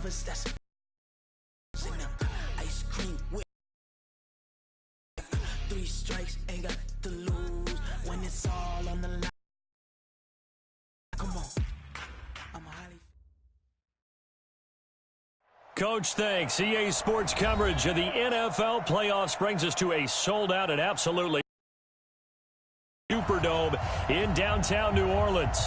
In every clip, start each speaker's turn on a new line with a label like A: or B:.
A: lovers that's ice cream with 3 strikes, ain't got to lose when it's all on the line. Come on, I'm highly.
B: Coach, thanks. EA Sports coverage of the NFL playoffs brings us to a sold-out and absolutely Superdome in downtown New Orleans.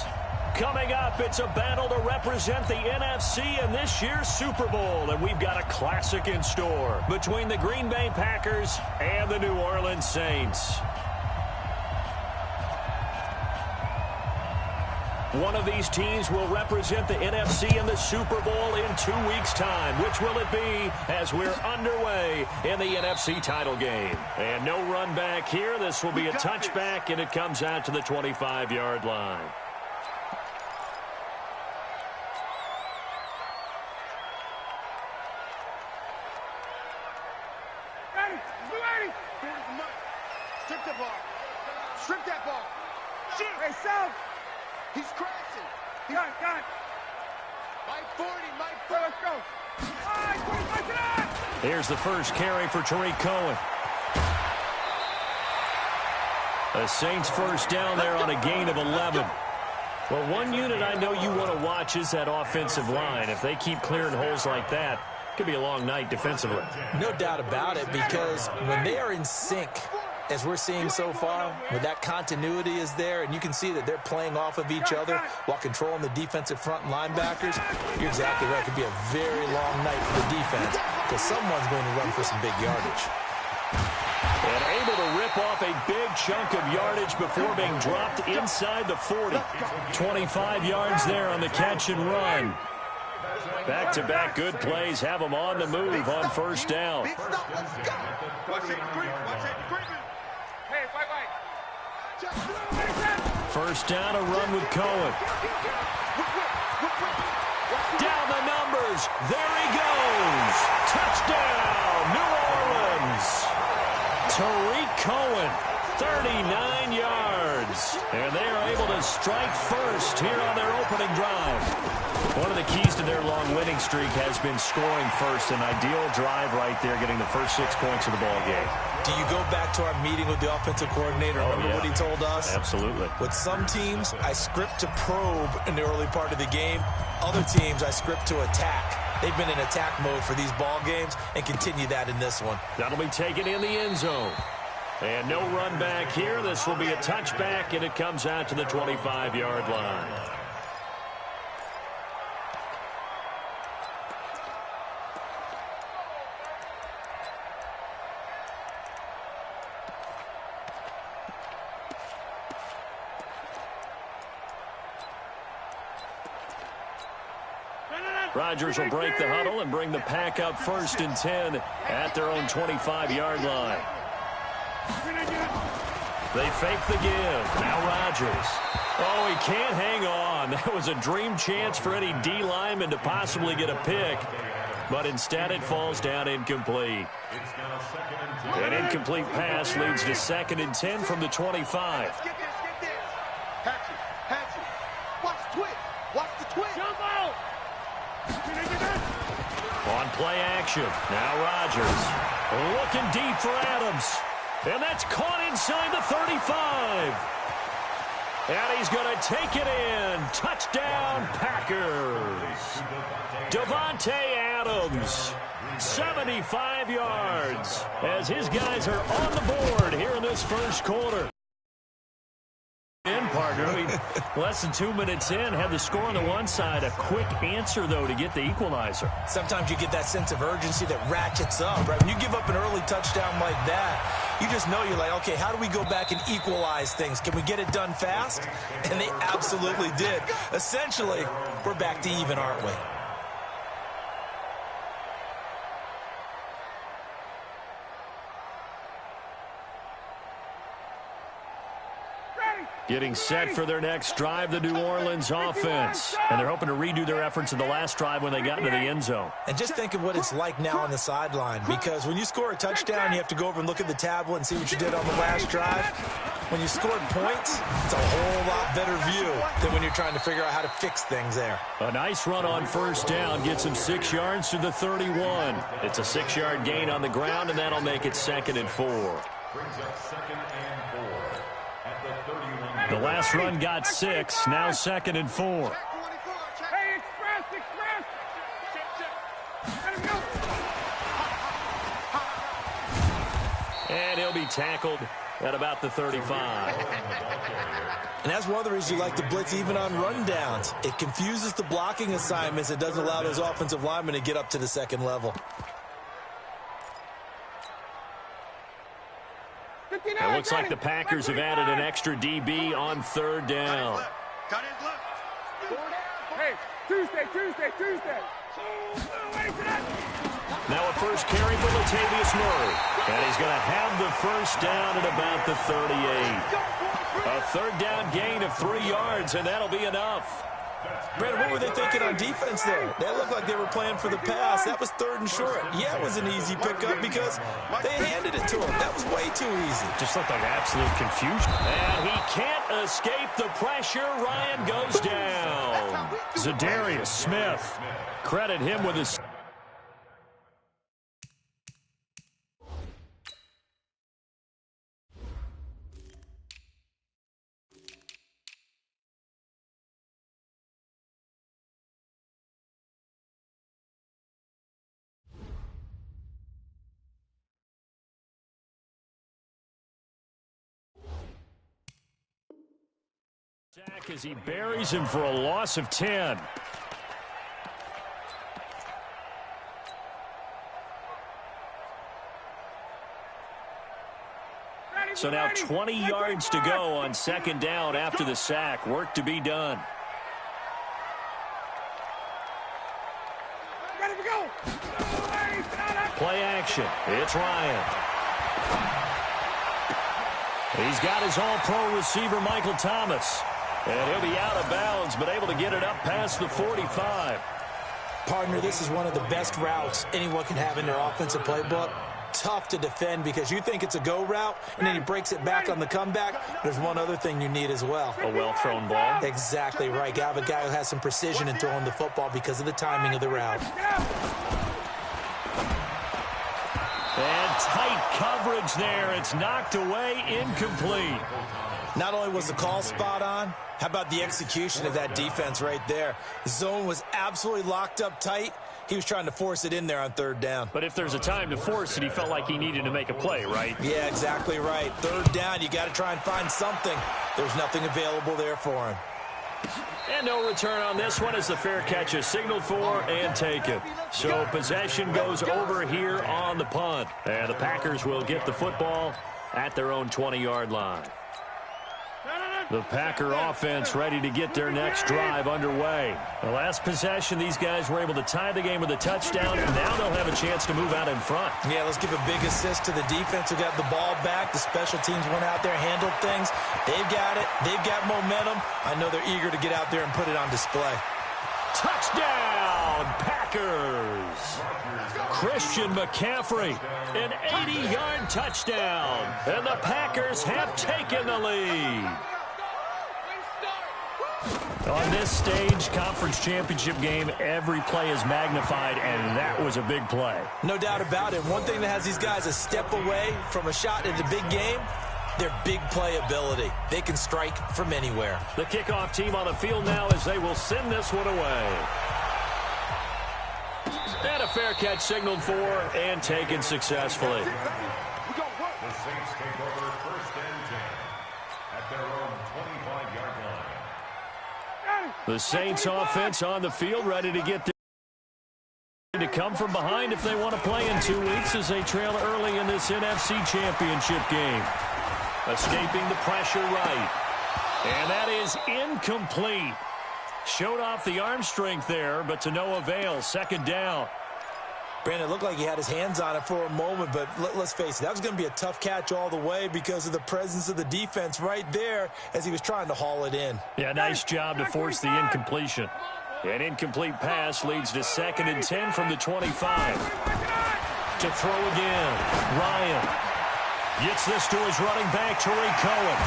B: Coming up, it's a battle to represent the NFC in this year's Super Bowl, and we've got a classic in store between the Green Bay Packers and the New Orleans Saints. One of these teams will represent the NFC in the Super Bowl in 2 weeks' time. Which will it be as we're underway in the NFC title game? And no run back here. This will be a touchback, and it comes out to the 25-yard line.
C: Strip the ball. Strip that ball. Hey, South. He's crashing. Got. Mike 40, Mike 40. Let's go.
B: Here's the first carry for Tariq Cohen. The Saints first down there on a gain of 11. Well, one unit I know you want to watch is that offensive line. If they keep clearing holes like that, it could be a long night defensively.
D: No doubt about it, because when they are in sync, as we're seeing so far, where that continuity is there, and you can see that they're playing off of each other while controlling the defensive front linebackers, you're exactly right. It could be a very long night for the defense because someone's going to run for some big yardage.
B: And able to rip off a big chunk of yardage before being dropped inside the 40. 25 yards there on the catch and run. Back-to-back good plays have them on the move on first down. First down, a run with Cohen. Down the numbers. There he goes. Touchdown, New Orleans. Tariq Cohen, 39 yards. And they are able to strike first here on their opening drive. One of the keys to their long winning streak has been scoring first. An ideal drive right there, getting the first 6 points of the ball game.
D: Do you go back to our meeting with the offensive coordinator? Remember what he told us?
B: Absolutely.
D: With some teams, I script to probe in the early part of the game. Other teams, I script to attack. They've been in attack mode for these ball games and continue that in this one.
B: That'll be taken in the end zone. And no run back here. This will be a touchback, and it comes out to the 25-yard line. Rodgers will break the huddle and bring the pack up 1st and 10 at their own 25-yard line. They fake the give. Now Rodgers. Oh, he can't hang on. That was a dream chance for any D lineman to possibly get a pick. But instead it falls down incomplete. An incomplete pass leads to 2nd and 10 from the 25. On play action. Now Rodgers. Looking deep for Adams. And that's caught inside the 35. And he's going to take it in. Touchdown, Packers. Davante Adams, 75 yards, as his guys are on the board here in this first quarter. Partner, I mean, less than 2 minutes in, had the score on the one side. A quick answer, though, to get the equalizer.
D: Sometimes you get that sense of urgency that ratchets up, right? When you give up an early touchdown like that, you just know you're like, okay, how do we go back and equalize things? Can we get it done fast? And they absolutely did. Essentially, we're back to even, aren't we?
B: Getting set for their next drive, the New Orleans offense. And they're hoping to redo their efforts in the last drive when they got into the end zone.
D: And just think of what it's like now on the sideline, because when you score a touchdown, you have to go over and look at the tablet and see what you did on the last drive. when you scored points, it's a whole lot better view than when you're trying to figure out how to fix things there.
B: A nice run on first down gets him 6 yards to the 31. It's a 6-yard gain on the ground, and that'll make it 2nd and 4.
E: Brings up 2nd and 4 at the 31.
B: The last run got 6, now 2nd and 4.
C: Hey, express! Let him go!
B: And he'll be tackled at about the 35.
D: And that's one of the reasons you like to blitz even on rundowns. It confuses the blocking assignments. It doesn't allow those offensive linemen to get up to the second level.
B: It looks like the Packers have added an extra DB on 3rd down.
C: Cut his left. Hey, Tuesday.
B: Now a first carry for Latavius Murray. And he's going to have the first down at about the 38. A 3rd down gain of 3 yards, and that'll be enough.
D: Brandon, what were they thinking on defense there? That looked like they were playing for the pass. That was 3rd and short. Yeah, it was an easy pickup because they handed it to him. That was way too easy.
B: Just looked like absolute confusion. And he can't escape the pressure. Ryan goes down. Zadarius Smith. Credit him with his... sack as he buries him for a loss of 10. So now 20 yards to go on 2nd down after the sack. Work to be done. Play action. It's Ryan. He's got his all-pro receiver, Michael Thomas. And he'll be out of bounds, but able to get it up past the 45.
D: Partner, this is one of the best routes anyone can have in their offensive playbook. Tough to defend because you think it's a go route, and then he breaks it back on the comeback. There's one other thing you need as well.
B: A well-thrown ball.
D: Exactly right. You have a guy who has some precision in throwing the football because of the timing of the route.
B: And tight coverage there. It's knocked away, incomplete.
D: Not only was the call spot on, how about the execution of that defense right there? The zone was absolutely locked up tight. He was trying to force it in there on 3rd down.
B: But if there's a time to force it, he felt like he needed to make a play, right?
D: Yeah, exactly right. 3rd down, you got to try and find something. There's nothing available there for him.
B: And no return on this one as the fair catch is signaled for and taken. So possession goes over here on the punt. And the Packers will get the football at their own 20-yard line. The Packer offense ready to get their next drive underway. The last possession, these guys were able to tie the game with a touchdown, and now they'll have a chance to move out in front.
D: Yeah, let's give a big assist to the defense who got the ball back. The special teams went out there, handled things. They've got it. They've got momentum. I know they're eager to get out there and put it on display.
B: Touchdown, Packers! Christian McCaffrey, an 80-yard touchdown, and the Packers have taken the lead. On this stage, conference championship game, every play is magnified, and that was a big play.
D: No doubt about it. One thing that has these guys a step away from a shot in the big game, their big play ability. They can strike from anywhere.
B: The kickoff team on the field now as they will send this one away. And a fair catch signaled for and taken successfully.
E: The Saints take over 1st and 10 at their own 25-yard line.
B: The Saints offense on the field ready to get to come from behind if they want to play in 2 weeks as they trail early in this NFC Championship game. Escaping the pressure right. And that is incomplete. Showed off the arm strength there, but to no avail. 2nd down.
D: Brandon, it looked like he had his hands on it for a moment, but let's face it, that was going to be a tough catch all the way because of the presence of the defense right there as he was trying to haul it in.
B: Yeah, nice job to force the incompletion. An incomplete pass leads to 2nd and 10 from the 25. To throw again, Ryan. Gets this to his running back, Tariq Cohen.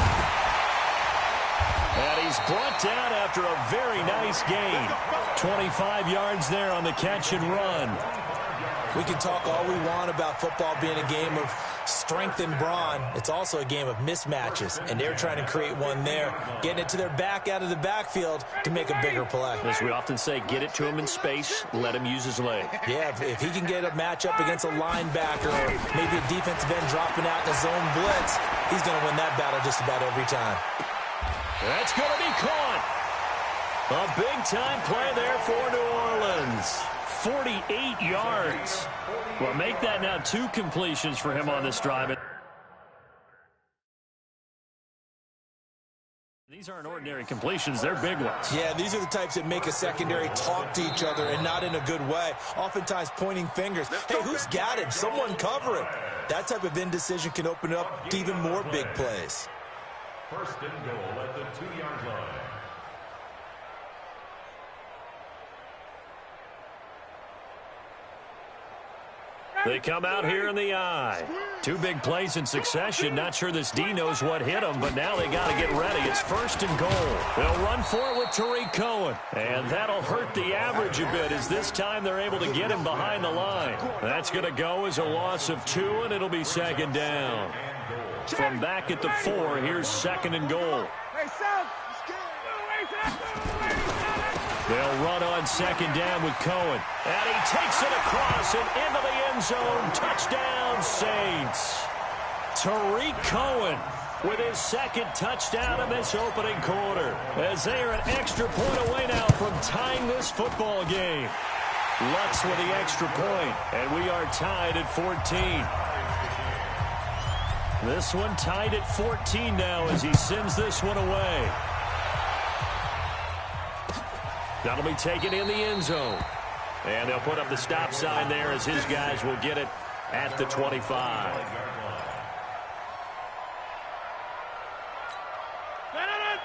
B: And he's brought down after a very nice gain. 25 yards there on the catch and run.
D: We can talk all we want about football being a game of strength and brawn. It's also a game of mismatches, and they're trying to create one there, getting it to their back out of the backfield to make a bigger play.
B: As we often say, get it to him in space, let him use his leg.
D: Yeah, if he can get a matchup against a linebacker or maybe a defensive end dropping out in a zone blitz, he's going to win that battle just about every time.
B: That's going to be caught. A big-time play there for New Orleans. 48 yards. Well, make that now 2 completions for him on this drive. These aren't ordinary completions. They're big ones.
D: Yeah, these are the types that make a secondary talk to each other and not in a good way. Oftentimes pointing fingers. Hey, who's got him? Someone cover him. That type of indecision can open up to even more big plays.
E: First and goal at the 2-yard line.
B: They come out here in the eye. 2 big plays in succession. Not sure this D knows what hit him, but now they got to get ready. It's first and goal. They'll run for it with Tariq Cohen. And that'll hurt the average a bit as this time they're able to get him behind the line. That's going to go as a loss of 2, and it'll be second down. From back at the 4, here's second and goal. They'll run on second down with Cohen. And he takes it across and into the end zone. Touchdown, Saints. Tariq Cohen with his second touchdown in this opening quarter. As they are an extra point away now from tying this football game. Lutz with the extra point. And we are tied at 14. This one tied at 14 now as he sends this one away. That'll be taken in the end zone. And they'll put up the stop sign there as his guys will get it at the 25.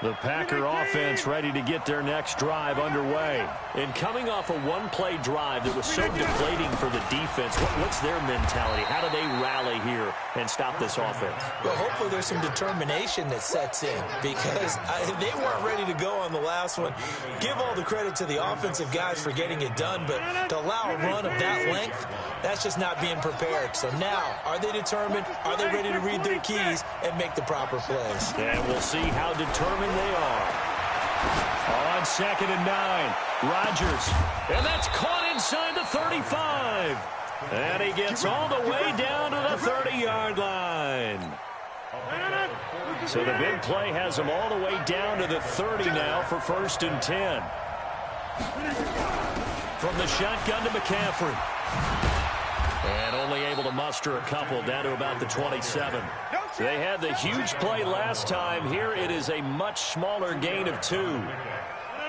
B: The Packer offense ready to get their next drive underway. And coming off a one-play drive that was so deflating for the defense, what's their mentality? How do they rally here and stop this offense?
D: Well, hopefully there's some determination that sets in because they weren't ready to go on the last one. Give all the credit to the offensive guys for getting it done, but to allow a run of that length, that's just not being prepared. So now, are they determined? Are they ready to read their keys and make the proper plays?
B: And we'll see how determined they are. On second and 9, Rodgers. And that's caught inside the 35. And he gets all the way down to the 30-yard line. So the big play has him all the way down to the 30 now for first and 10. From the shotgun to McCaffrey. And only able to muster a couple down to about the 27. They had the huge play last time. Here it is a much smaller gain of 2.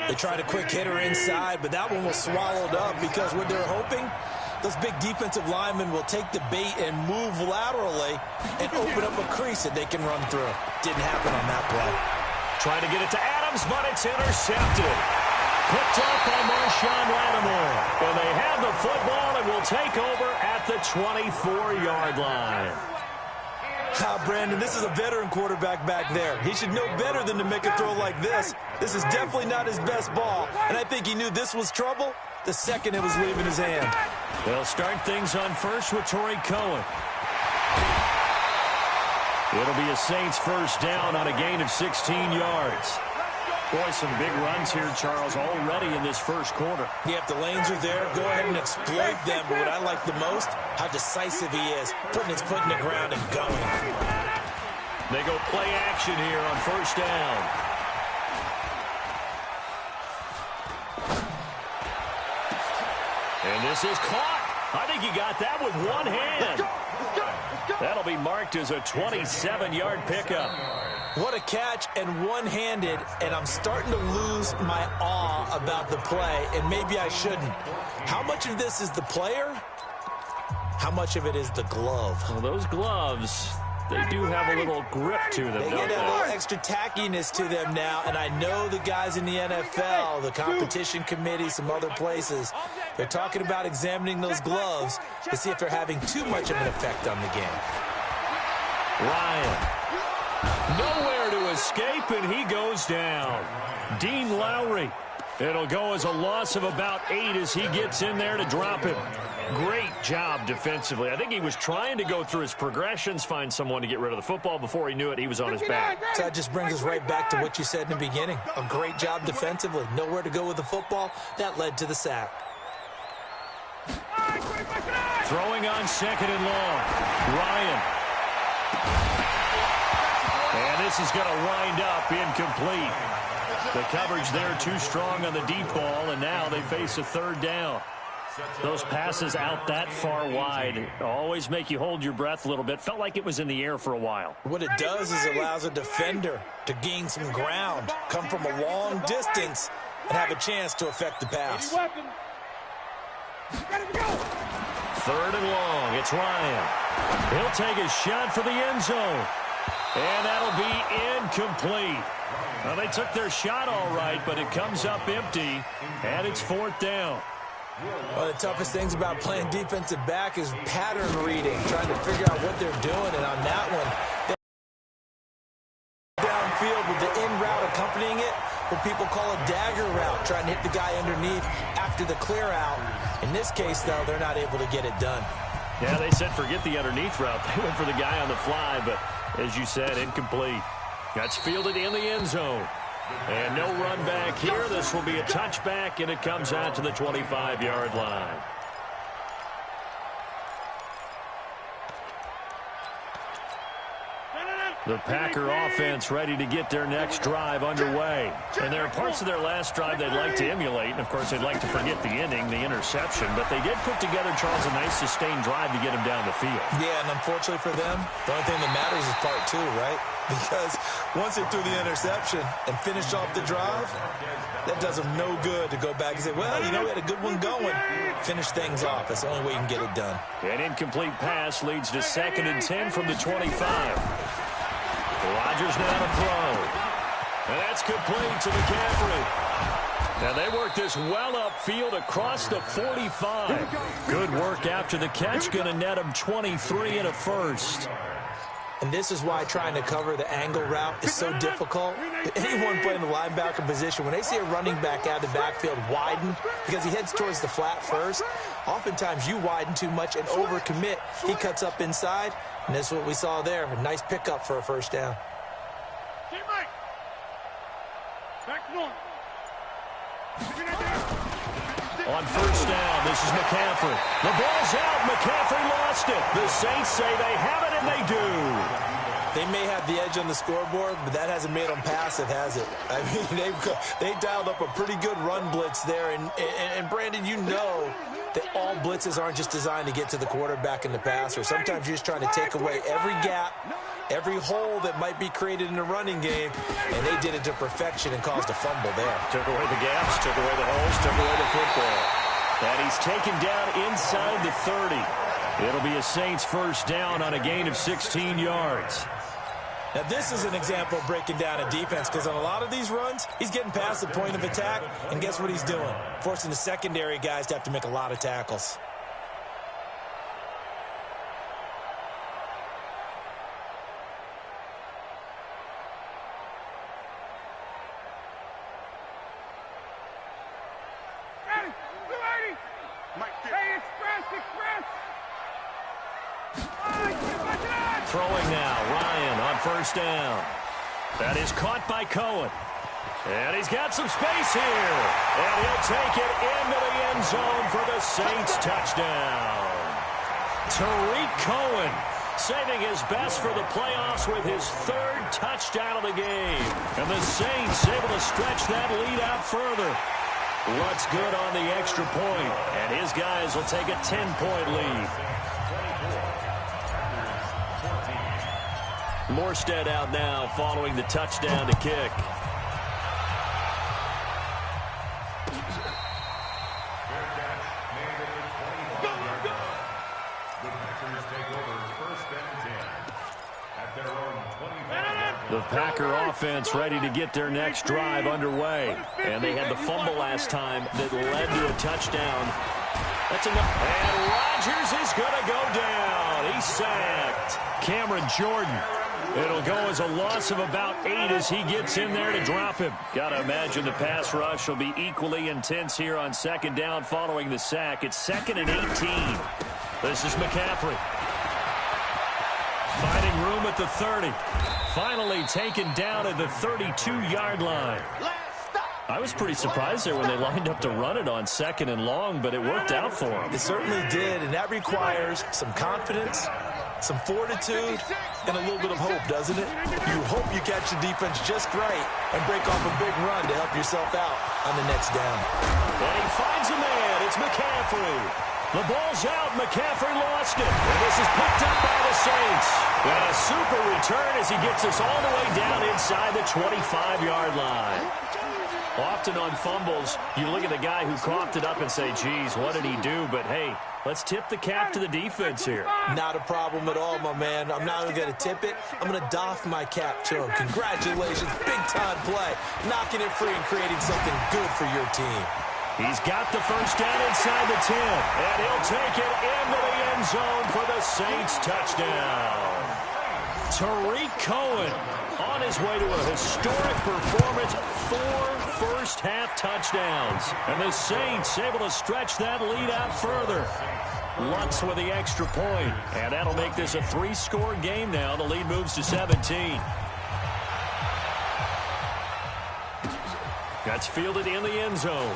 D: They tried a quick hitter inside, but that one was swallowed up because what they're hoping, those big defensive linemen will take the bait and move laterally and open up a crease that they can run through. Didn't happen on that play.
B: Trying to get it to Adams, but it's intercepted. Picked up by Marshawn Lattimore. And they have the football and will take over at the 24-yard line.
D: Brandon, this is a veteran quarterback back there. He should know better than to make a throw like this. This is definitely not his best ball, and I think he knew this was trouble the second it was leaving his hand.
B: They'll start things on first with Tariq Cohen. It'll be a Saints first down on a gain of 16 yards. Boy, some big runs here, Charles, already in this first quarter.
D: Yeah, if the lanes are there, go ahead and exploit them. But what I like the most, how decisive he is, putting his foot in the ground and going.
B: They go play action here on first down. And this is caught. I think he got that with one hand. That'll be marked as a 27-yard pickup.
D: What a catch and one-handed, and I'm starting to lose my awe about the play, and maybe I shouldn't. How much of this is the player? How much of it is the glove?
B: Well, those gloves, they do have a little grip to them,
D: They get a little extra tackiness to them now, and I know the guys in the NFL, the competition committee, some other places, they're talking about examining those gloves to see if they're having too much of an effect on the game.
B: Ryan. Nowhere to escape, and he goes down. Dean Lowry. It'll go as a loss of about 8 as he gets in there to drop him. Great job defensively. I think he was trying to go through his progressions, find someone to get rid of the football. Before he knew it, he was on his back.
D: So that just brings us right back to what you said in the beginning. A great job defensively. Nowhere to go with the football. That led to the sack.
B: Throwing on 2nd and long. Ryan. And this is going to wind up incomplete. The coverage there too strong on the deep ball, and now they face a 3rd down. Those passes out that far wide always make you hold your breath a little bit. Felt like it was in the air for a while.
D: What it does is it allows a defender to gain some ground, come from a long distance, and have a chance to affect the pass.
B: 3rd and long. It's Ryan. He'll take a shot for the end zone. And that'll be incomplete. Well, they took their shot all right, but it comes up empty, and it's 4th down.
D: One of the toughest things about playing defensive back is pattern reading, trying to figure out what they're doing. And on that one, downfield with the in route accompanying it, what people call a dagger route, trying to hit the guy underneath after the clear out. In this case, though, they're not able to get it done.
B: Yeah, they said forget the underneath route. They went for the guy on the fly, but as you said, incomplete. That's fielded in the end zone. And no run back here. This will be a touchback, and it comes out to the 25-yard line. The Packer offense ready to get their next drive underway. And there are parts of their last drive they'd like to emulate. And, of course, they'd like to forget the inning, the interception. But they did put together, Charles, a nice sustained drive to get him down the field.
D: Yeah, and unfortunately for them, the only thing that matters is part 2, right? Because once they threw the interception and finished off the drive, that does them no good to go back and say, well, you know, we had a good one going. Finish things off. That's the only way you can get it done.
B: An incomplete pass leads to 2nd and 10 from the 25. Rodgers now to throw. And that's complete to McCaffrey. Now they work this well upfield across the 45. Good work after the catch. Going to net him 23 and a first.
D: And this is why trying to cover the angle route is so difficult. Anyone playing the linebacker position, when they see a running back out of the backfield widen because he heads towards the flat first, oftentimes you widen too much and overcommit. He cuts up inside, and that's what we saw there. A nice pickup for a 1st down.
B: On 1st down, this is McCaffrey. The ball's out. McCaffrey lost it. The Saints say they have it, and they do.
D: They may have the edge on the scoreboard, but that hasn't made them passive, has it? I mean, they dialed up a pretty good run blitz there. And Brandon, you know that all blitzes aren't just designed to get to the quarterback and the passer. Sometimes you're just trying to take away every gap, every hole that might be created in the running game, and they did it to perfection and caused a fumble there.
B: Took away the gaps, took away the holes, took away the football. And he's taken down inside the 30. It'll be a Saints 1st down on a gain of 16 yards.
D: Now, this is an example of breaking down a defense, because on a lot of these runs, he's getting past the point of attack, and guess what he's doing? Forcing the secondary guys to have to make a lot of tackles.
B: Throwing now, Ryan on 1st down. That is caught by Cohen. And he's got some space here. And he'll take it into the end zone for the Saints touchdown. Tariq Cohen saving his best for the playoffs with his 3rd touchdown of the game. And the Saints able to stretch that lead out further. What's good on the extra point. And his guys will take a 10-point lead. Morstead out now following the touchdown to kick. The Packer offense ready to get their next drive underway. And they had the fumble last time that led to a touchdown. That's enough. And Rodgers is going to go down. He's sacked. Cameron Jordan It'll go as a loss of about 8 as he gets in there to drop him. Got to imagine the pass rush will be equally intense here on second down following the sack. It's 2nd and 18. This is McCaffrey. Finding room at the 30. Finally taken down at the 32-yard line. I was pretty surprised there when they lined up to run it on 2nd and long, but it worked out for them.
D: It certainly did, and that requires some confidence, some fortitude, and a little bit of hope, doesn't it? You hope you catch the defense just right and break off a big run to help yourself out on the next down.
B: And he finds a man. It's McCaffrey. The ball's out. McCaffrey lost it. And this is picked up by the Saints. And a super return as he gets us all the way down inside the 25-yard line. Often on fumbles, you look at the guy who coughed it up and say, geez, what did he do? But, hey, let's tip the cap to the defense here.
D: Not a problem at all, my man. I'm not going to tip it. I'm going to doff my cap to him. Congratulations. Big-time play. Knocking it free and creating something good for your team.
B: He's got the first down inside the 10, and he'll take it into the end zone for the Saints touchdown. Tariq Cohen on his way to a historic performance, 4 first-half touchdowns. And the Saints able to stretch that lead out further. Lutz with the extra point, and that'll make this a 3-score game now. The lead moves to 17. That's fielded in the end zone.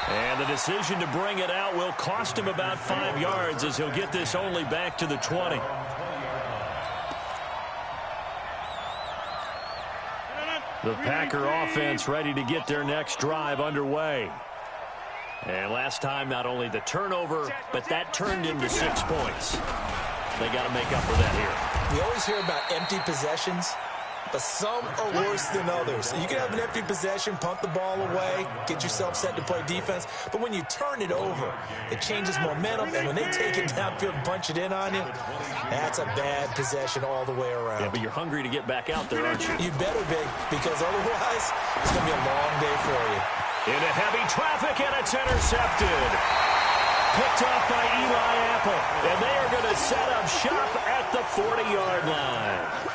B: And the decision to bring it out will cost him about 5 yards as he'll get this only back to the 20. The Packer offense ready to get their next drive underway. And last time, not only the turnover, but that turned into 6 points. They got to make up for that here.
D: We always hear about empty possessions, but some are worse than others. You can have an empty possession, punt the ball away, get yourself set to play defense, but when you turn it over, it changes momentum, and when they take it downfield and punch it in on you, that's a bad possession all the way around.
B: Yeah, but you're hungry to get back out there, aren't you?
D: You better be, because otherwise, it's going to be a long day for you.
B: Into heavy traffic, and it's intercepted. Picked off by Eli Apple, and they are going to set up shop at the 40-yard line.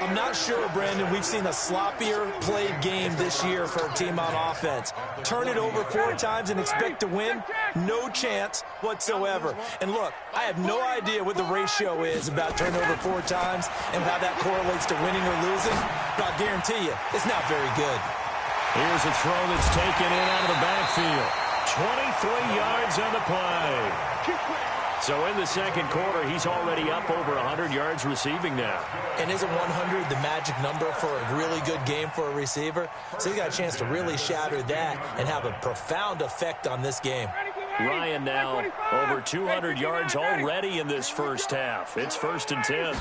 D: I'm not sure, Brandon, we've seen a sloppier played game this year for a team on offense. Turn it over 4 times and expect to win? No chance whatsoever. And look, I have no idea what the ratio is about turnover 4 times and how that correlates to winning or losing, but I guarantee you, it's not very good.
B: Here's a throw that's taken in out of the backfield. 23 yards on the play. So in the second quarter, he's already up over 100 yards receiving now.
D: And isn't 100 the magic number for a really good game for a receiver? So he got a chance to really shatter that and have a profound effect on this game.
B: Ryan now over 200 yards already in this first half. It's 1st and 10.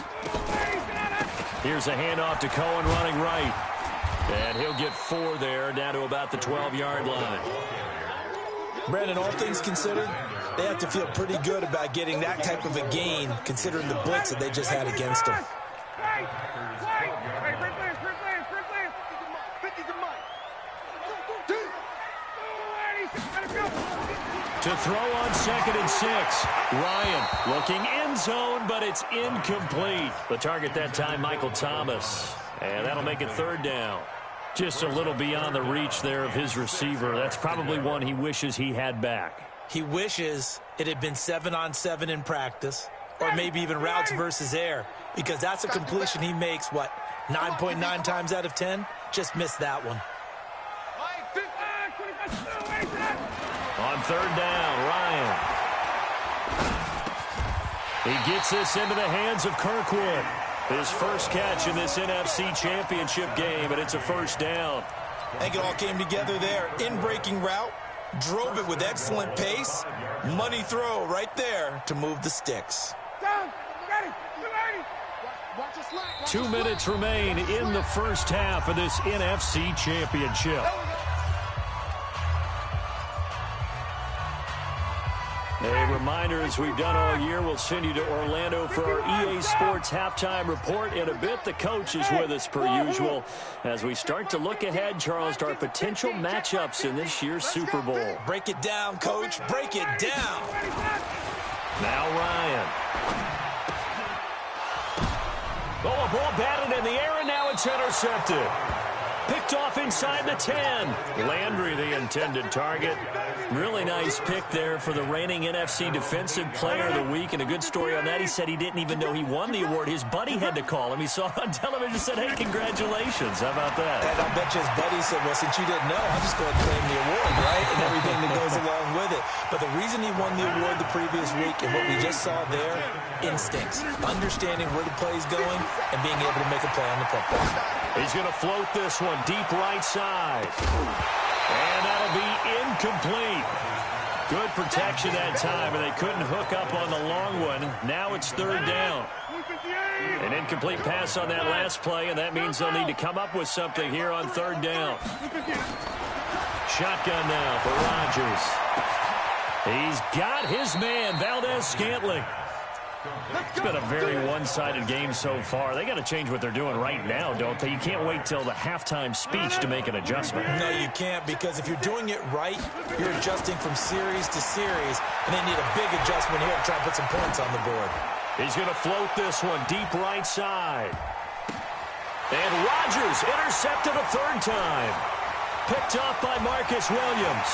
B: Here's a handoff to Cohen running right. And he'll get 4 there, down to about the 12-yard line.
D: Brandon, all things considered, they have to feel pretty good about getting that type of a gain, considering the blitz that they just had against them.
B: To throw on 2nd and 6. Ryan looking end zone, but it's incomplete. The target that time, Michael Thomas. And that'll make it 3rd down. Just a little beyond the reach there of his receiver. That's probably one he wishes he had back.
D: He wishes it had been 7-on-7 in practice, or maybe even routes versus air, because that's a completion he makes, 9.9 times out of 10? Just missed that one.
B: On 3rd down, Ryan. He gets this into the hands of Kirkwood. His first catch in this NFC Championship game, and it's a 1st down.
D: I think it all came together there. In-breaking route, drove it with excellent pace. Money throw right there to move the sticks.
B: 2 minutes remain in the first half of this NFC Championship. A reminder, as we've done all year, we'll send you to Orlando for our EA Sports halftime report in a bit. The coach is with us per usual as we start to look ahead, Charles, to our potential matchups in this year's Super Bowl.
D: Break it down, Coach. Break it down.
B: Now Ryan. Oh, a ball batted in the air, and now it's intercepted. Picked off inside the 10. Landry, the intended target. Really nice pick there for the reigning NFC Defensive Player of the Week. And a good story on that, he said he didn't even know he won the award. His buddy had to call him. He saw it on television and said, hey, congratulations. How about that?
D: And I bet you his buddy said, well, since you didn't know, I'll just go ahead and claim the award, right? And everything that goes along with it. But the reason he won the award the previous week and what we just saw there, instincts, understanding where the play is going and being able to make a play on the football.
B: He's going to float this one deep right side. And that'll be incomplete. Good protection that time, and they couldn't hook up on the long one. Now it's third down. An incomplete pass on that last play, and that means they'll need to come up with something here on third down. Shotgun now for Rodgers. He's got his man, Valdez-Scantling. It's been a very one-sided game so far. They got to change what they're doing right now, don't they? You can't wait till the halftime speech to make an adjustment.
D: No, you can't, because if you're doing it right, you're adjusting from series to series, and they need a big adjustment here to try and put some points on the board.
B: He's going to float this one deep right side. And Rodgers intercepted a third time. Picked off by Marcus Williams.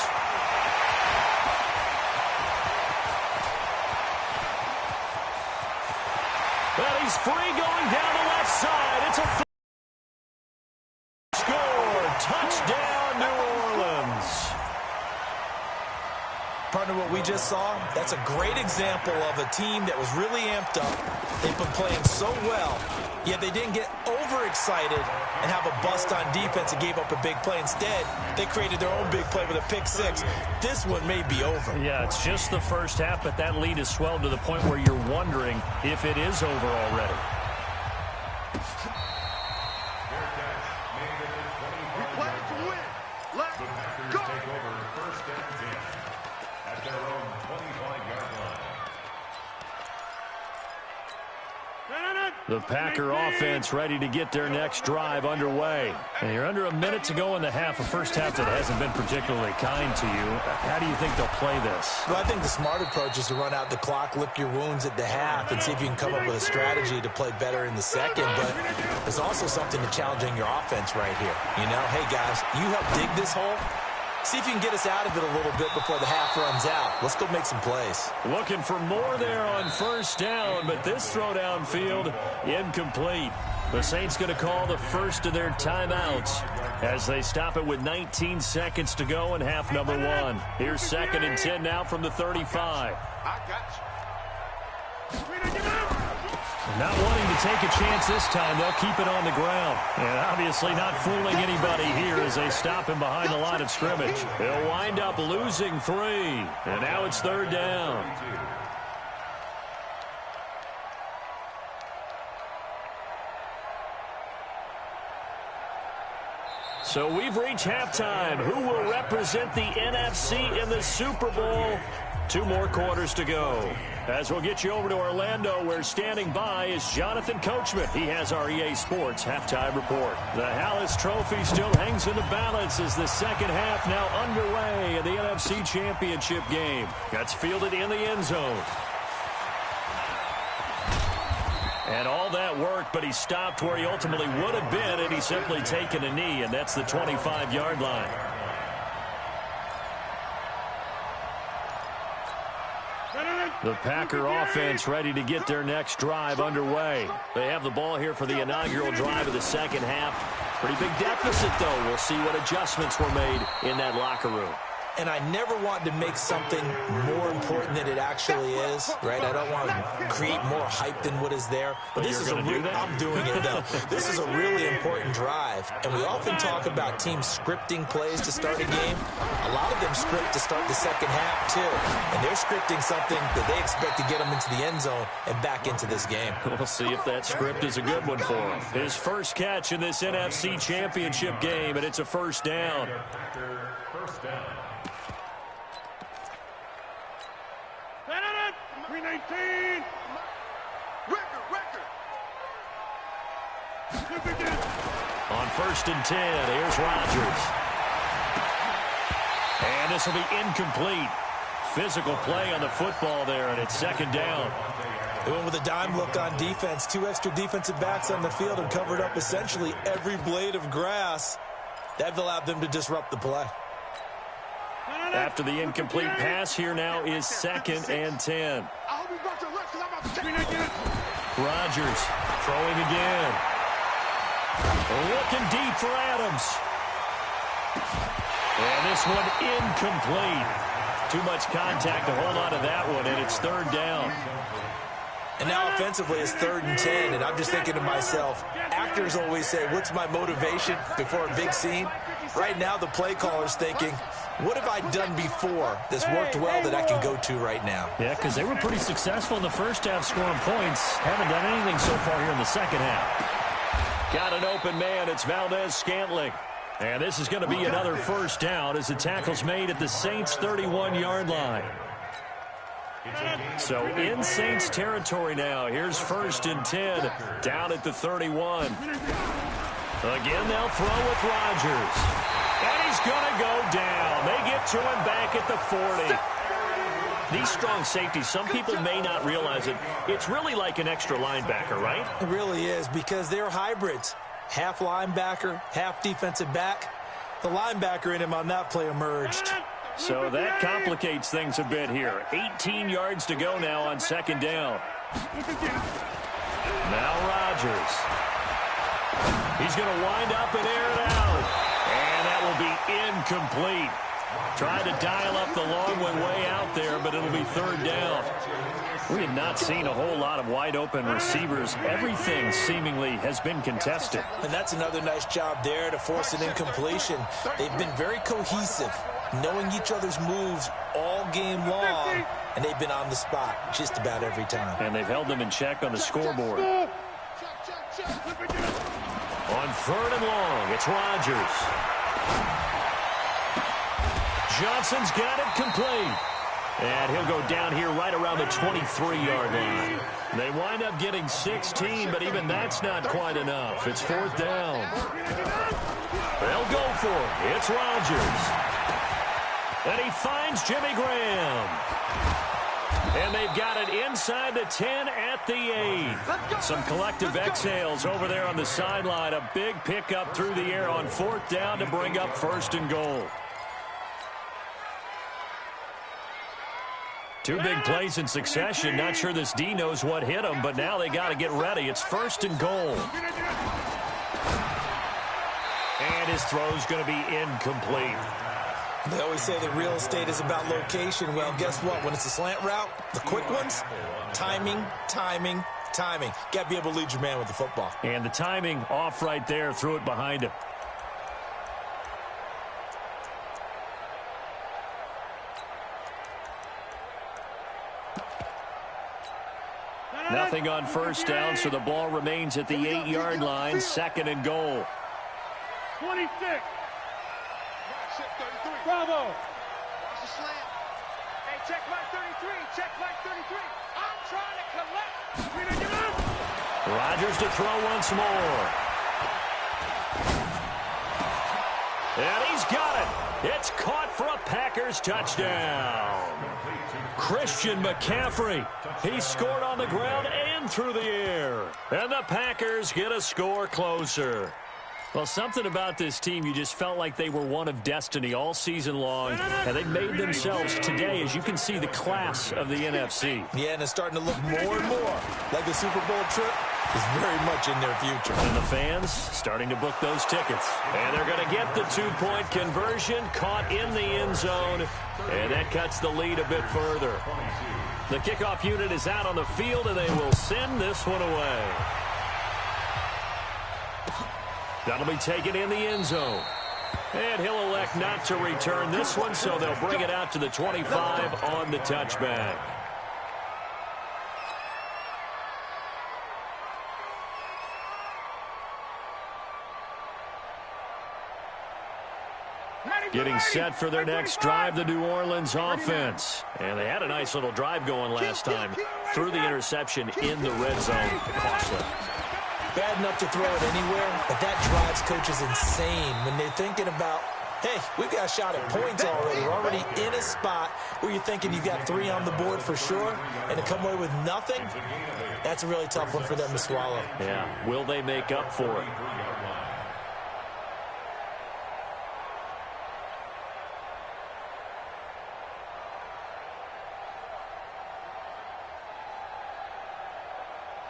B: Well, he's free going down the left side. It's a score. Touchdown, New Orleans.
D: Partner, what we just saw, that's a great example of a team that was really amped up. They've been playing so well, yet they didn't get overexcited and have a bust on defense and gave up a big play. Instead, they created their own big play with a pick six. This one may be over.
B: Yeah, it's just the first half, but that lead has swelled to the point where you're wondering if it is over already.
C: We play to win. Let's go.
E: Take over first and 10 at their own 25-yard line.
B: The Packer offense ready to get their next drive underway. And you're under a minute to go in the half, a first half that hasn't been particularly kind to you. How do you think they'll play this?
D: Well, I think the smart approach is to run out the clock, lick your wounds at the half, and see if you can come up with a strategy to play better in the second. But there's also something to challenging your offense right here. You know, hey, guys, you help dig this hole. See if you can get us out of it a little bit before the half runs out. Let's go make some plays.
B: Looking for more there on first down, but this throw downfield incomplete. The Saints going to call the first of their timeouts as they stop it with 19 seconds to go in half number one. Here's 2nd and 10 now from the 35.
C: I got you.
B: Not wanting to take a chance this time, they'll keep it on the ground. And obviously not fooling anybody here as they stop him behind the line of scrimmage. They'll wind up losing 3. And now it's third down. So we've reached halftime. Who will represent the NFC in the Super Bowl? 2 more quarters to go. As we'll get you over to Orlando, where standing by is Jonathan Coachman. He has our EA Sports halftime report. The Hallis Trophy still hangs in the balance as the second half now underway in the NFC Championship game. That's fielded in the end zone. And all that work, but he stopped where he ultimately would have been had he simply taken a knee, and that's the 25-yard line. The Packer offense ready to get their next drive underway. They have the ball here for the inaugural drive of the second half. Pretty big deficit, though. We'll see what adjustments were made in that locker room.
D: And I never want to make something more important than it actually is, right? I don't want to create more hype than what is there. But this is I'm doing it, though. This is a really important drive. And we often talk about teams scripting plays to start a game. A lot of them script to start the second half, too. And they're scripting something that they expect to get them into the end zone and back into this game.
B: We'll see if that script is a good one for him. His first catch in this NFC Championship game, and it's a first down.
E: First down.
C: 319. Record.
B: On 1st and 10, here's Rodgers. And this will be incomplete. Physical play on the football there, and it's second down.
D: They went with a dime look on defense. 2 extra defensive backs on the field and covered up essentially every blade of grass. That allowed them to disrupt the play.
B: After the incomplete pass, here now is 2nd and 10. Rodgers throwing again. Looking deep for Adams. And this one incomplete. Too much contact to hold on to that one, and it's 3rd down.
D: And now offensively it's 3rd and 10, and I'm just thinking to myself, actors always say, what's my motivation before a big scene? Right now the play caller's thinking, what have I done before that's worked well that I can go to right now?
B: Yeah, because they were pretty successful in the first half scoring points. Haven't done anything so far here in the second half. Got an open man. It's Valdez-Scantling. And this is going to be another first down as the tackle's made at the Saints' 31-yard line. So in Saints territory now. Here's 1st and 10 down at the 31. Again, they'll throw with Rodgers. And he's going to go down. They get to him back at the 40. These strong safeties, some people may not realize it. It's really like an extra linebacker, right?
D: It really is, because they're hybrids. Half linebacker, half defensive back. The linebacker in him on that play emerged.
B: So that complicates things a bit here. 18 yards to go now on 2nd down. Now Rodgers. He's going to wind up and air it out. And that will be incomplete. Tried to dial up the long one way out there, but it'll be 3rd down. We have not seen a whole lot of wide-open receivers. Everything seemingly has been contested.
D: And that's another nice job there to force an incompletion. They've been very cohesive, knowing each other's moves all game long, and they've been on the spot just about every time.
B: And they've held them in check on the scoreboard. On 3rd and long, it's Rodgers. Johnson's got it complete. And he'll go down here right around the 23-yard line. They wind up getting 16, but even that's not quite enough. It's 4th down. They'll go for it. It's Rodgers. And he finds Jimmy Graham. And they've got it inside the 10 at the 8. Some collective exhales over there on the sideline. A big pickup through the air on 4th down to bring up 1st and goal. 2 big plays in succession. Not sure this D knows what hit him, but now they got to get ready. It's 1st and goal. And his throw's going to be incomplete.
D: They always say that real estate is about location. Well, guess what? When it's a slant route, the quick ones, timing, timing, timing. Got to be able to lead your man with the football.
B: And the timing off right there. Threw it behind him. Nothing on 1st down, so the ball remains at the 8-yard line. 2nd and goal.
C: 26. Bravo. Watch the slant. Hey, check my 33. Check my 33. I'm trying to collect.
B: Rodgers to throw once more. And he's got it. It's caught for a Packers touchdown. Christian McCaffrey. He scored on the ground and through the air. And the Packers get a score closer. Well, something about this team, you just felt like they were one of destiny all season long, and they made themselves today, as you can see, the class of the NFC.
D: Yeah, and it's starting to look more and more like the Super Bowl trip is very much in their future.
B: And the fans starting to book those tickets. And they're going to get the 2-point conversion, caught in the end zone, and that cuts the lead a bit further. The kickoff unit is out on the field, and they will send this one away. That'll be taken in the end zone. And he'll elect not to return this one, so they'll bring it out to the 25 on the touchback. Getting set for their next drive, the New Orleans offense. And they had a nice little drive going last time. Threw the interception in the red zone. Costly.
D: Bad enough to throw it anywhere, but that drives coaches insane when they're thinking about hey, we've got a shot at points already. We're already in a spot where you're thinking you've got 3 on the board for sure, and to come away with nothing, that's a really tough one for them to swallow.
B: Yeah, will they make up for it?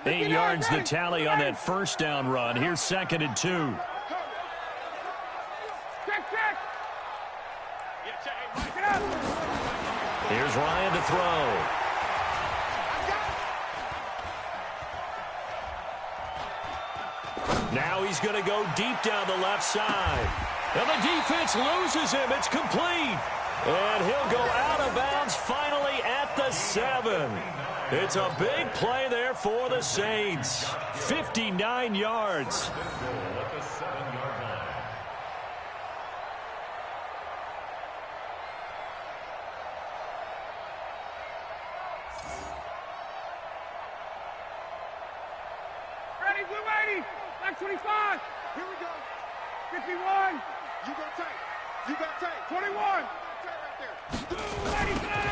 B: Eight yards the tally on that first down run. Here's 2nd and 2. Here's Ryan to throw. Now he's going to go deep down the left side. And the defense loses him. It's complete. And he'll go out of bounds finally at the 7. It's a big play there for the Saints. 59 yards.
E: At the 7-yard line.
C: Ready, blue 80. Black 25. Here we go. 51. You got tape. You got tape. 21. Right there.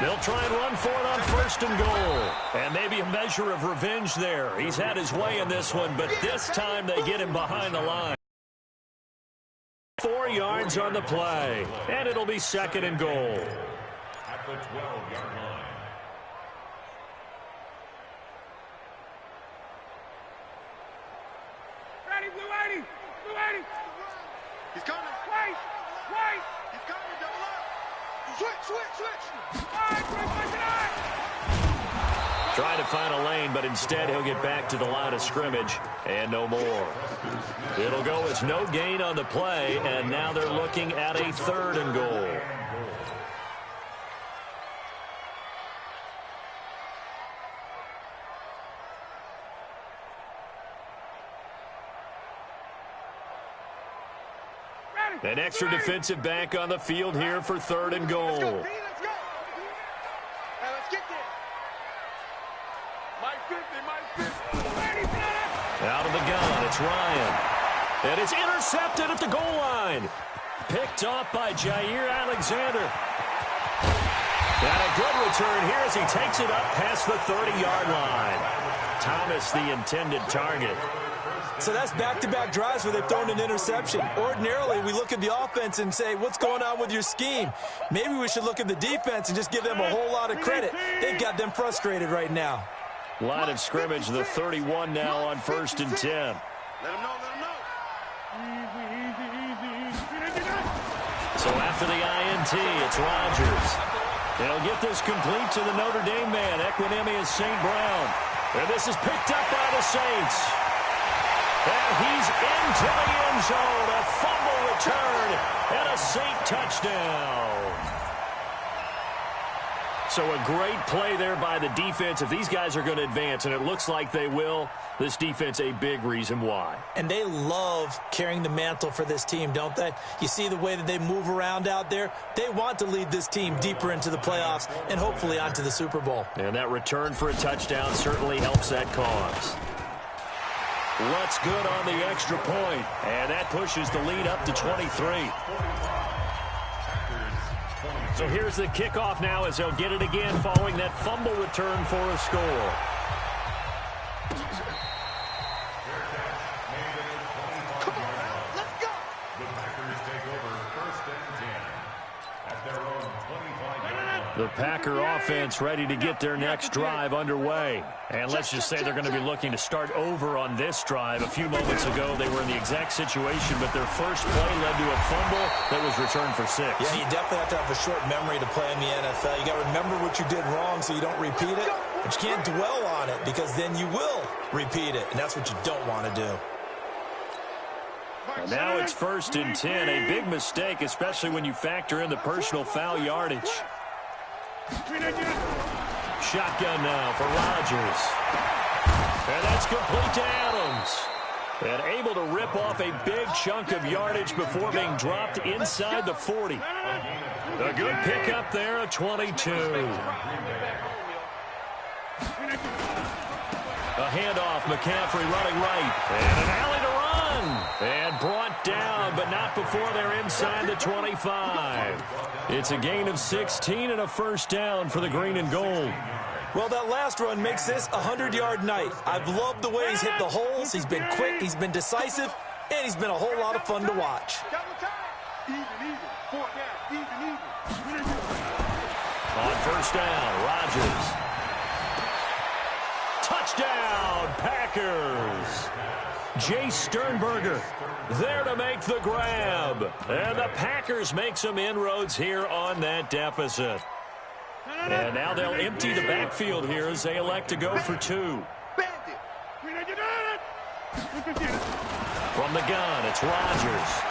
B: They'll try and run for it on 1st and goal. And maybe a measure of revenge there. He's had his way in this one, but this time they get him behind the line. 4 yards on the play. And it'll be 2nd and goal.
E: At the 12-yard line.
C: Ready, blue 80. Blue 80. He's coming. Wait. Wait. He's coming. Double up. Switch.
B: Trying to find a lane, but instead he'll get back to the line of scrimmage and no more. It'll go as no gain on the play, and now they're looking at a 3rd and goal. An extra defensive back on the field here for 3rd and goal.
C: Let's go. Let's get there. Mike 50.
B: Out of the gun, it's Ryan. And it's intercepted at the goal line. Picked off by Jair Alexander. And a good return here as he takes it up past the 30-yard line. Thomas, the intended target.
D: So that's back-to-back drives where they've thrown an interception. Ordinarily, we look at the offense and say, what's going on with your scheme? Maybe we should look at the defense and just give them a whole lot of credit. They've got them frustrated right now.
B: Line of scrimmage, the 31 now on 1st and 10.
C: Let him know.
B: So after the INT, it's Rodgers. They'll get this complete to the Notre Dame man, Equanimeous St. Brown. And this is picked up by the Saints. And he's into the end zone. A fumble return and a Saint touchdown. So a great play there by the defense. If these guys are going to advance, and it looks like they will, this defense a big reason why.
D: And they love carrying the mantle for this team, don't they? You see the way that they move around out there? They want to lead this team deeper into the playoffs and hopefully onto the Super Bowl.
B: And that return for a touchdown certainly helps that cause. What's good on the extra point, and that pushes the lead up to 23. So here's the kickoff now as they'll get it again following that fumble return for a score.
C: Come on, man. Let's go.
E: The Packers take over 1st and 10 at their own 25-yard line.
B: The Packer offense ready to get their next drive underway. And let's just say they're going to be looking to start over on this drive. A few moments ago, they were in the exact situation, but their first play led to a fumble that was returned for 6.
D: Yeah, you definitely have to have a short memory to play in the NFL. You got to remember what you did wrong so you don't repeat it, but you can't dwell on it because then you will repeat it, and that's what you don't want to do.
B: And now it's 1st and 10, a big mistake, especially when you factor in the personal foul yardage. Shotgun now for Rodgers. And that's complete to Adams. And able to rip off a big chunk of yardage before being dropped inside the 40. A good pickup there at 22. A handoff, McCaffrey running right. And an alley to run. And brought down, but not before they're inside the 25. It's a gain of 16 and a first down for the green and gold.
D: Well, that last run makes this a 100-yard night. I've loved the way he's hit the holes. He's been quick, he's been decisive, and he's been a whole lot of fun to watch.
C: Even. 4 down. Even.
B: On first down, Rodgers. Touchdown, Packers. Jay Sternberger there to make the grab. And the Packers make some inroads here on that deficit. And now they'll empty the backfield here as they elect to go for 2. From the gun, it's Rodgers.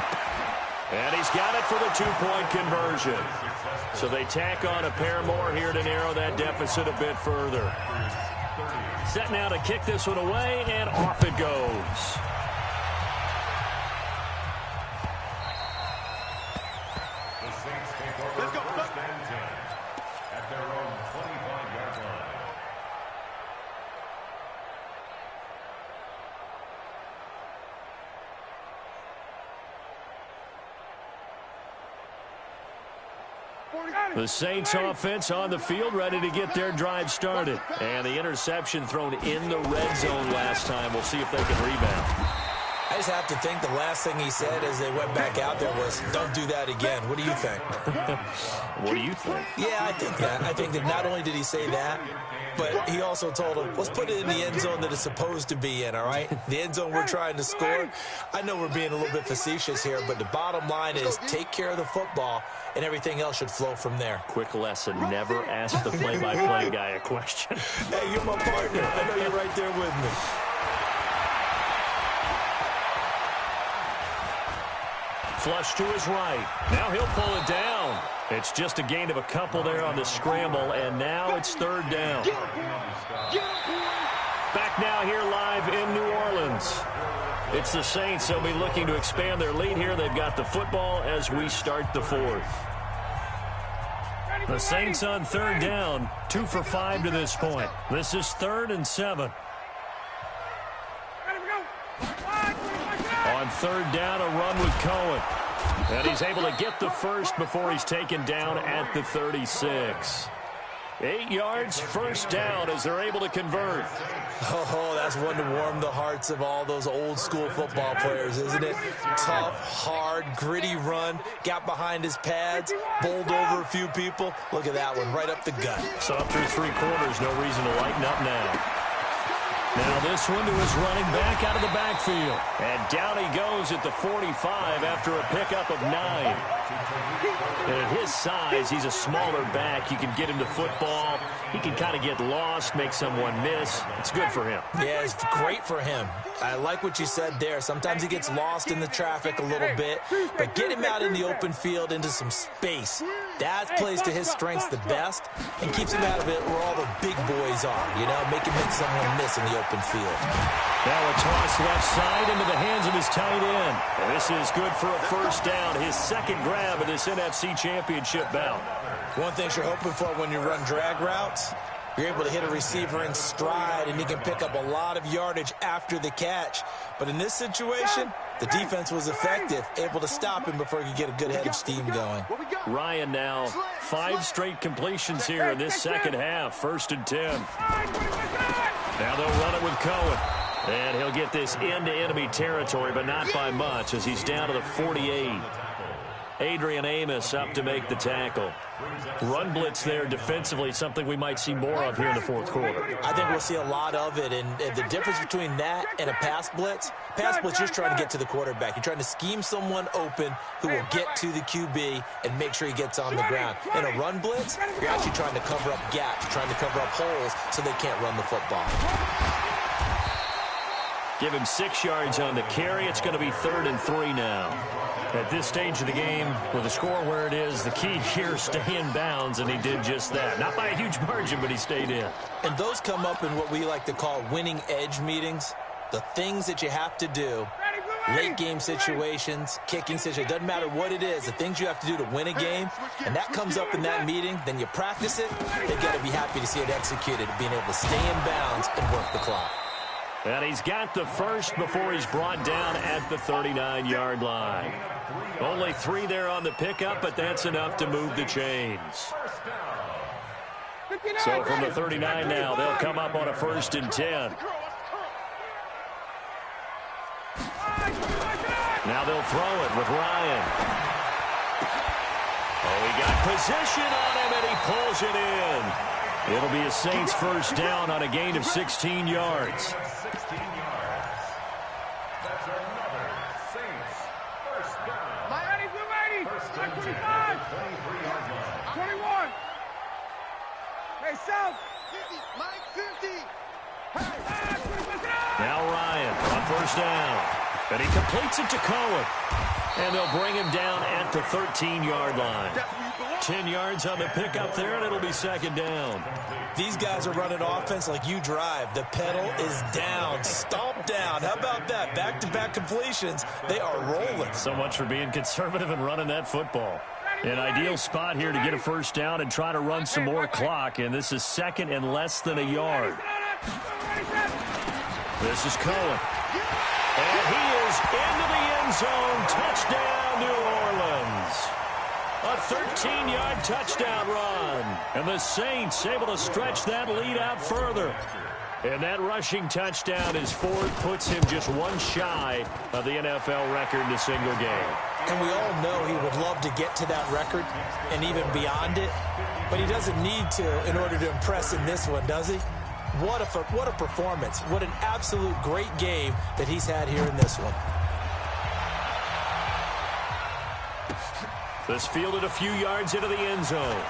B: And he's got it for the 2-point conversion. So they tack on a pair more here to narrow that deficit a bit further. Set now to kick this one away, and off it goes.
E: The Saints take over first and 10 at their own 25-yard line.
B: The Saints offense on the field, ready to get their drive started. And the interception thrown in the red zone last time. We'll see if they can rebound.
D: I just have to think the last thing he said as they went back out there was, don't do that again. What do you think?
B: What do you think?
D: Yeah, I think that. I think that not only did he say that, but he also told him, let's put it in the end zone that it's supposed to be in, all right? The end zone we're trying to score. I know we're being a little bit facetious here, but the bottom line is take care of the football, and everything else should flow from there.
B: Quick lesson, never ask the play-by-play guy a question.
D: Hey, you're my partner. I know you're right there with me.
B: Flush to his right. Now he'll pull it down. It's just a gain of a couple there on the scramble, and now it's third down. Back now here live in New Orleans. It's the Saints. They'll be looking to expand their lead here. They've got the football as we start the fourth. The Saints on third down, 2 for 5 to this point. This is 3rd and 7. On third down, a run with Cohen. And he's able to get the first before he's taken down at the 36. 8 yards, first down as they're able to convert.
D: Oh, that's one to warm the hearts of all those old school football players, isn't it? Tough, hard, gritty run, got behind his pads, bowled over a few people. Look at that one, right up the gut.
B: So up through 3 quarters, no reason to lighten up now. Now this one to his running back out of the backfield. And down he goes at the 45 after a pickup of 9. And at his size, he's a smaller back. You can get him to football. He can kind of get lost, make someone miss. It's good for him.
D: Yeah, it's great for him. I like what you said there. Sometimes he gets lost in the traffic a little bit, but get him out in the open field into some space. That plays to his strengths the best and keeps him out of it where all the big boys are, you know, make him make someone miss in the open field.
B: Now a toss left side into the hands of his tight end. And this is good for a first down, his second grab of this NFC Championship bout.
D: One thing you're hoping for when you run drag routes, you're able to hit a receiver in stride, and he can pick up a lot of yardage after the catch. But in this situation, the defense was effective, able to stop him before he could get a good head of steam going.
B: Ryan now 5 straight completions here in this second half, 1st and 10. Now they'll run it with Cohen. And he'll get this into enemy territory, but not by much as he's down to the 48. Adrian Amos up to make the tackle. Run blitz there defensively, something we might see more of here in the fourth quarter.
D: I think we'll see a lot of it, and the difference between that and a pass blitz just trying to get to the quarterback. You're trying to scheme someone open who will get to the QB and make sure he gets on the ground. In a run blitz, you're actually trying to cover up gaps, trying to cover up holes so they can't run the football.
B: Give him 6 yards on the carry. It's going to be 3rd and 3 now. At this stage of the game, with the score where it is, the key here, stay in bounds, and he did just that. Not by a huge margin, but he stayed in.
D: And those come up in what we like to call winning edge meetings. The things that you have to do, late game situations, kicking situations, doesn't matter what it is, the things you have to do to win a game, and that comes up in that meeting, then you practice it, they've got to be happy to see it executed, being able to stay in bounds and work the clock.
B: And he's got the first before he's brought down at the 39-yard line. Only 3 there on the pickup, but that's enough to move the chains. So from the 39 now, they'll come up on a 1st and 10. Now they'll throw it with Ryan. Oh, he got position on him, and he pulls it in. It'll be a Saints first down on a gain of 16 yards.
E: 16 yards. That's another Saints first down. First and 10 at the 23-yard line.
C: 21. Hey, South. 50. Mike 50.
B: Now Ryan on first down. And he completes it to Cohen. And they'll bring him down at the 13-yard line. 10 yards on the pickup there, and it'll be 2nd down.
D: These guys are running offense like you drive. The pedal is down, stomp down. How about that? Back-to-back completions. They are rolling.
B: So much for being conservative and running that football. An ideal spot here to get a first down and try to run some more clock, and this is 2nd and less than a yard. This is Cohen. And he is into the end zone. Touchdown, New Orleans. A 13-yard touchdown run. And the Saints able to stretch that lead out further. And that rushing touchdown as Ford puts him just 1 shy of the NFL record in a single game.
D: And we all know he would love to get to that record and even beyond it. But he doesn't need to in order to impress in this one, does he? What a performance. What an absolute great game that he's had here in this one.
B: This fielded a few yards into the end zone.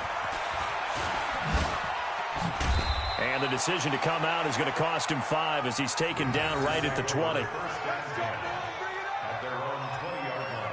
B: And the decision to come out is going to cost him 5 as he's taken down right at the 20.
E: First and 10 at their own 20-yard line.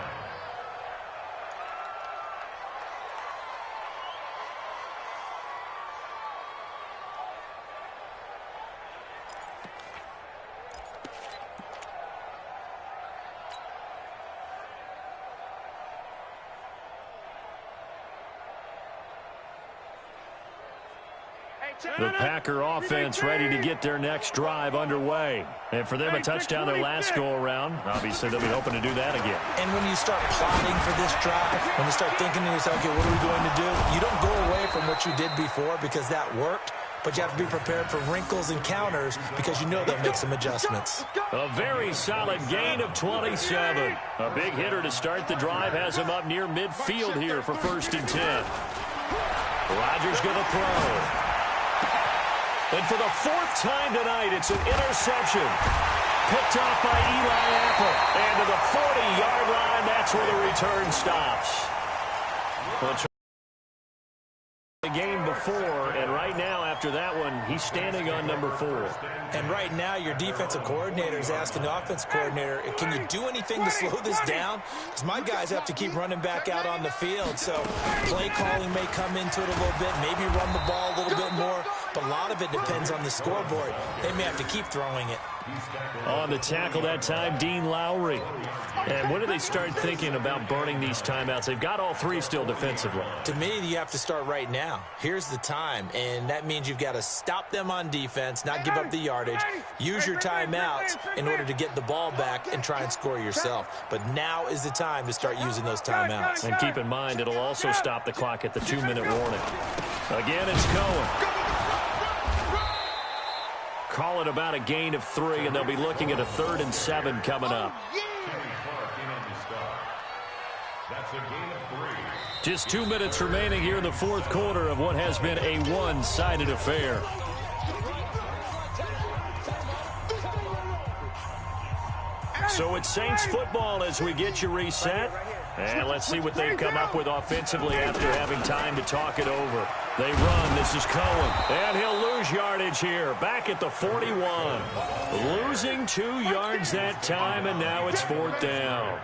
B: The Packer offense ready to get their next drive underway. And for them, a touchdown their last go-around. Obviously, they'll be hoping to do that again.
D: And when you start plotting for this drive, when you start thinking to yourself, okay, what are we going to do? You don't go away from what you did before because that worked, but you have to be prepared for wrinkles and counters because you know they'll make some adjustments.
B: A very solid gain of 27. A big hitter to start the drive has him up near midfield here for 1st and 10. Rodgers going to throw. And for the 4th time tonight, it's an interception. Picked off by Eli Apple. And to the 40-yard line, that's where the return stops. Well, the game before, and right now after that one, he's standing on number 4.
D: And right now, your defensive coordinator is asking the offensive coordinator, can you do anything to slow this down? Because my guys have to keep running back out on the field. So play calling may come into it a little bit, maybe run the ball a little bit more. But a lot of it depends on the scoreboard. They may have to keep throwing it.
B: On the tackle that time, Dean Lowry. And when do they start thinking about burning these timeouts? They've got all 3 still defensively.
D: To me, you have to start right now. Here's the time, and that means you've got to stop them on defense, not give up the yardage, use your timeouts in order to get the ball back and try and score yourself. But now is the time to start using those timeouts.
B: And keep in mind, it'll also stop the clock at the 2-minute warning. Again, it's Cohen. Call it about a gain of 3, and they'll be looking at a 3rd and 7 coming up.
E: That's a gain of 3.
B: Just 2 minutes remaining here in the 4th quarter of what has been a one-sided affair. So it's Saints football as we get you reset. And let's see what they've come up with offensively after having time to talk it over. They run. This is Cohen. And he'll lose yardage here. Back at the 41. Losing 2 yards that time, and now it's 4th down.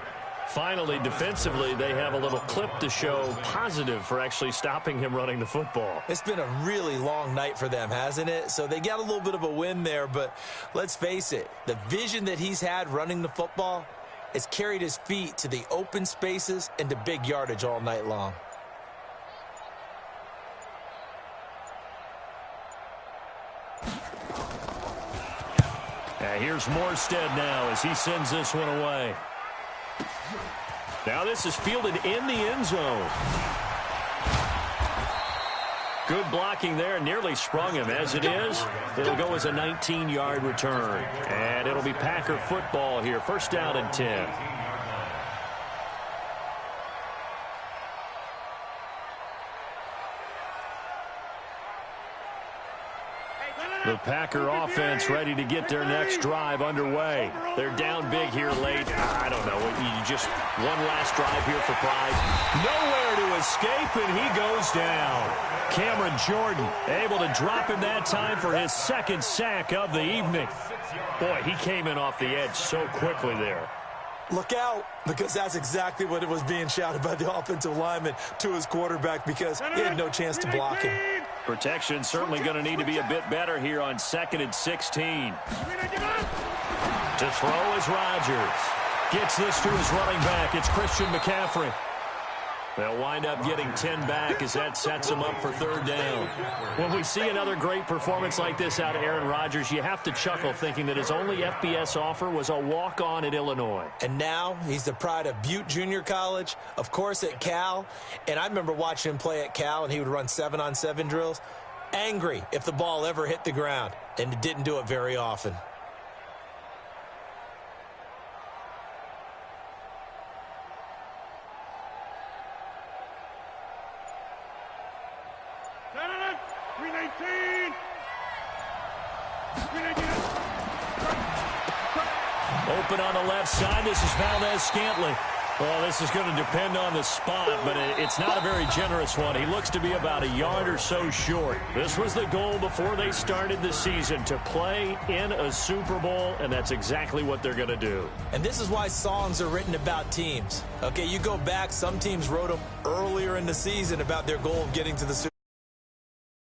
B: Finally, defensively, they have a little clip to show positive for actually stopping him running the football.
D: It's been a really long night for them, hasn't it? So they got a little bit of a win there, but let's face it, the vision that he's had running the football has carried his feet to the open spaces and to big yardage all night long.
B: Here's Morstead now as he sends this one away. Now this is fielded in the end zone. Good blocking there. Nearly sprung him. As it is, it'll go as a 19-yard return. And it'll be Packer football here. First down and 10. The Packer offense ready to get their next drive underway. They're down big here late. I don't know. You just one last drive here for pride. Nowhere to escape, and he goes down. Cameron Jordan able to drop him that time for his second sack of the evening. Boy, he came in off the edge so quickly there.
D: Look out, because that's exactly what it was being shouted by the offensive lineman to his quarterback, because he had no chance to block him.
B: Protection certainly going to need to be a bit better here on 2nd and 16. To throw is Rodgers. Gets this to his running back. It's Christian McCaffrey. They'll wind up getting 10 back as that sets them up for third down. When we see another great performance like this out of Aaron Rodgers, you have to chuckle thinking that his only FBS offer was a walk-on at Illinois.
D: And now he's the pride of Butte Junior College, of course at Cal. And I remember watching him play at Cal, and he would run 7-on-7 drills. Angry if the ball ever hit the ground, and it didn't do it very often.
B: Open on the left side. This is Valdez-Scantling. Well, this is going to depend on the spot, but it's not a very generous one. He looks to be about a yard or so short. This was the goal before they started the season, to play in a Super Bowl, and that's exactly what they're going to do.
D: And this is why songs are written about teams. Okay, you go back, some teams wrote them earlier in the season about their goal of getting to the Super Bowl.